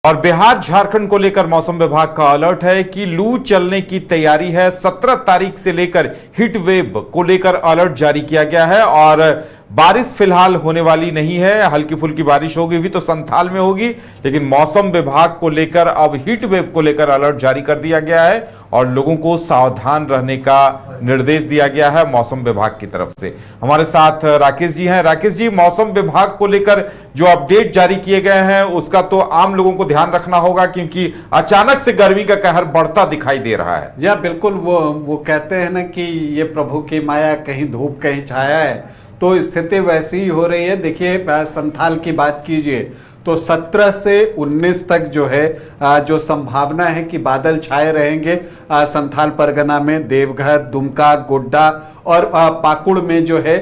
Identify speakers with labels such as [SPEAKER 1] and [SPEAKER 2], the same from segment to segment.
[SPEAKER 1] और बिहार झारखंड को लेकर मौसम विभाग का अलर्ट है कि लू चलने की तैयारी है। 17 तारीख से लेकर हीट वेव को लेकर अलर्ट जारी किया गया है और बारिश फिलहाल होने वाली नहीं है। हल्की फुल्की बारिश होगी भी तो संथाल में होगी, लेकिन मौसम विभाग को लेकर अब हीट वेव को लेकर अलर्ट जारी कर दिया गया है और लोगों को सावधान रहने का निर्देश दिया गया है मौसम विभाग की तरफ से। हमारे साथ राकेश जी हैं। राकेश जी, मौसम विभाग को लेकर जो अपडेट जारी किए गए हैं उसका तो आम लोगों को ध्यान रखना होगा, क्योंकि अचानक से गर्मी का कहर बढ़ता दिखाई दे रहा है।
[SPEAKER 2] या बिल्कुल, वो कहते हैं ना कि ये प्रभु की माया, कहीं धूप कहीं छाया है, तो स्थिति वैसी ही हो रही है। देखिए, संथाल की बात कीजिए तो 17 से 19 तक जो है जो संभावना है कि बादल छाए रहेंगे संथाल परगना में, देवघर, दुमका, गोड्डा और पाकुड़ में जो है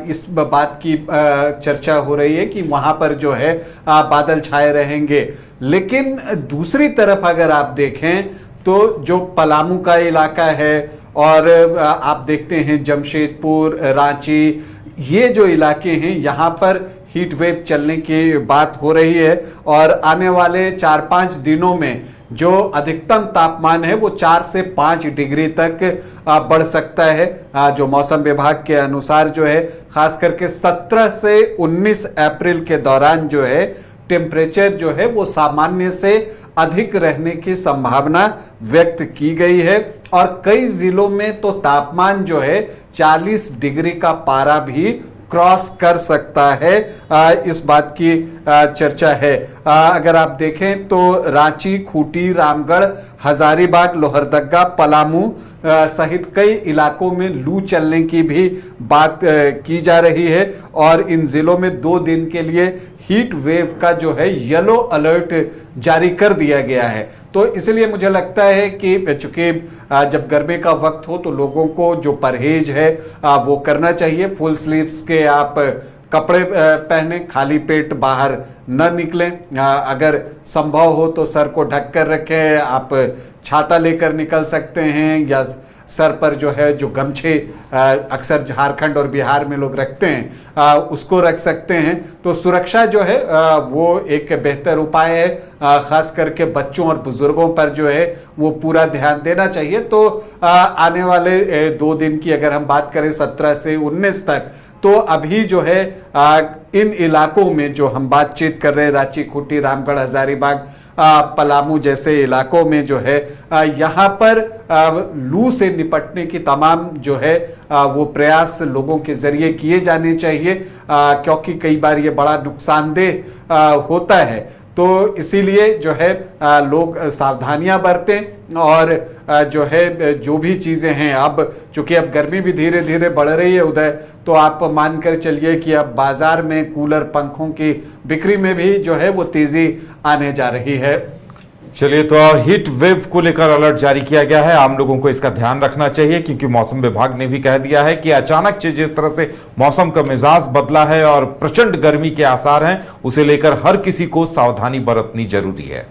[SPEAKER 2] इस बात की चर्चा हो रही है कि वहां पर जो है बादल छाए रहेंगे। लेकिन दूसरी तरफ अगर आप देखें तो जो पलामू का इलाका है और आप देखते हैं जमशेदपुर, रांची, ये जो इलाके हैं यहाँ पर हीट वेव चलने की बात हो रही है और आने वाले 4-5 दिनों में जो अधिकतम तापमान है वो 4 से 5 डिग्री तक बढ़ सकता है। जो मौसम विभाग के अनुसार जो है खास करके 17 से 19 अप्रैल के दौरान जो है टेम्परेचर जो है वो सामान्य से अधिक रहने की संभावना व्यक्त की गई है और कई जिलों में तो तापमान जो है 40 डिग्री का पारा भी क्रॉस कर सकता है। इस बात की चर्चा है। अगर आप देखें तो रांची, खूंटी, रामगढ़, हजारीबाग, लोहरदगा, पलामू सहित कई इलाकों में लू चलने की भी बात की जा रही है और इन जिलों में 2 दिन के लिए हीट वेव का जो है येलो अलर्ट जारी कर दिया गया है। तो इसलिए मुझे लगता है कि चूंकि जब गर्मी का वक्त हो तो लोगों को जो परहेज है वो करना चाहिए। फुल स्लीव्स के आप कपड़े पहने, खाली पेट बाहर न निकलें। अगर संभव हो तो सर को ढक कर रखें। आप छाता लेकर निकल सकते हैं या सर पर जो है जो गमछे अक्सर झारखंड और बिहार में लोग रखते हैं उसको रख सकते हैं। तो सुरक्षा जो है वो एक बेहतर उपाय है। खास करके बच्चों और बुजुर्गों पर जो है वो पूरा ध्यान देना चाहिए। तो आने वाले 2 दिन की अगर हम बात करें 17 से 19 तक, तो अभी जो है इन इलाकों में जो हम बातचीत कर रहे हैं, रांची, खूंटी, रामगढ़, हजारीबाग, पलामू जैसे इलाकों में जो है यहाँ पर लू से निपटने की तमाम जो है वो प्रयास लोगों के जरिए किए जाने चाहिए, क्योंकि कई बार ये बड़ा नुकसानदेह होता है। तो इसीलिए जो है लोग सावधानियां बरतें और जो है जो भी चीज़ें हैं, अब चूंकि अब गर्मी भी धीरे धीरे बढ़ रही है उदय, तो आप मानकर चलिए कि अब बाजार में कूलर, पंखों की बिक्री में भी जो है वो तेजी आने जा रही है।
[SPEAKER 1] चलिए, तो हीट वेव को लेकर अलर्ट जारी किया गया है। आम लोगों को इसका ध्यान रखना चाहिए, क्योंकि मौसम विभाग ने भी कह दिया है कि अचानक से जिस तरह से मौसम का मिजाज बदला है और प्रचंड गर्मी के आसार हैं, उसे लेकर हर किसी को सावधानी बरतनी जरूरी है।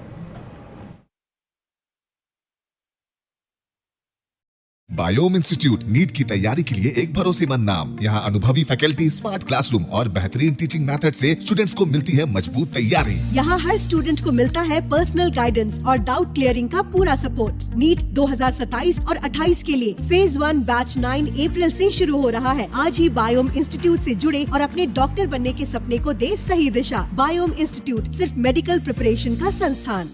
[SPEAKER 3] बायोम इंस्टीट्यूट नीट की तैयारी के लिए एक भरोसेमंद नाम। यहाँ अनुभवी फैकल्टी, स्मार्ट क्लासरूम और बेहतरीन टीचिंग मेथड से स्टूडेंट्स को मिलती है मजबूत तैयारी।
[SPEAKER 4] यहाँ हर स्टूडेंट को मिलता है पर्सनल गाइडेंस और डाउट क्लियरिंग का पूरा सपोर्ट। नीट 2027 और 28 के लिए फेज 1 बैच 9 अप्रैल से शुरू हो रहा है। आज ही बायोम इंस्टीट्यूट से जुड़े और अपने डॉक्टर बनने के सपने को दे सही दिशा। बायोम इंस्टीट्यूट सिर्फ मेडिकल प्रिपरेशन का संस्थान।